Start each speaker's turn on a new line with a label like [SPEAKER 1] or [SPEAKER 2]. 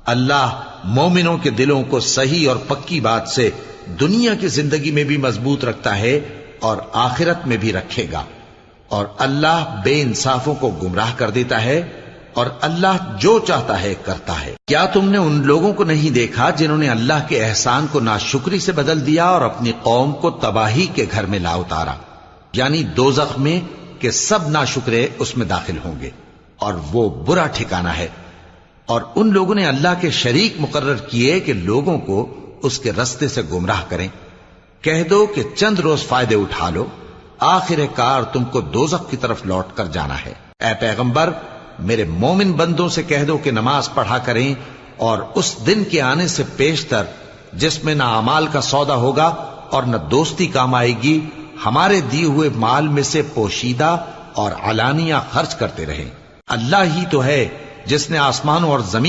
[SPEAKER 1] اللہ مومنوں کے دلوں کو صحیح اور پکی بات سے دنیا کی زندگی میں بھی مضبوط رکھتا ہے اور آخرت میں بھی رکھے گا، اور اللہ بے انصافوں کو گمراہ کر دیتا ہے، اور اللہ جو چاہتا ہے کرتا ہے۔ کیا تم نے ان لوگوں کو نہیں دیکھا جنہوں نے اللہ کے احسان کو ناشکری سے بدل دیا اور اپنی قوم کو تباہی کے گھر میں لا اتارا، یعنی دوزخ میں، کہ سب ناشکرے اس میں داخل ہوں گے اور وہ برا ٹھکانہ ہے۔ اور ان لوگوں نے اللہ کے شریک مقرر کیے کہ لوگوں کو اس کے رستے سے گمراہ کریں۔ کہہ دو کہ چند روز فائدے اٹھا لو، آخر کار تم کو دوزخ کی طرف لوٹ کر جانا ہے۔ اے پیغمبر، میرے مومن بندوں سے کہہ دو کہ نماز پڑھا کریں، اور اس دن کے آنے سے پیشتر جس میں نہ اعمال کا سودا ہوگا اور نہ دوستی کام آئے گی، ہمارے دیے ہوئے مال میں سے پوشیدہ اور علانیہ خرچ کرتے رہیں۔ اللہ ہی تو ہے جس نے آسمانوں اور زمین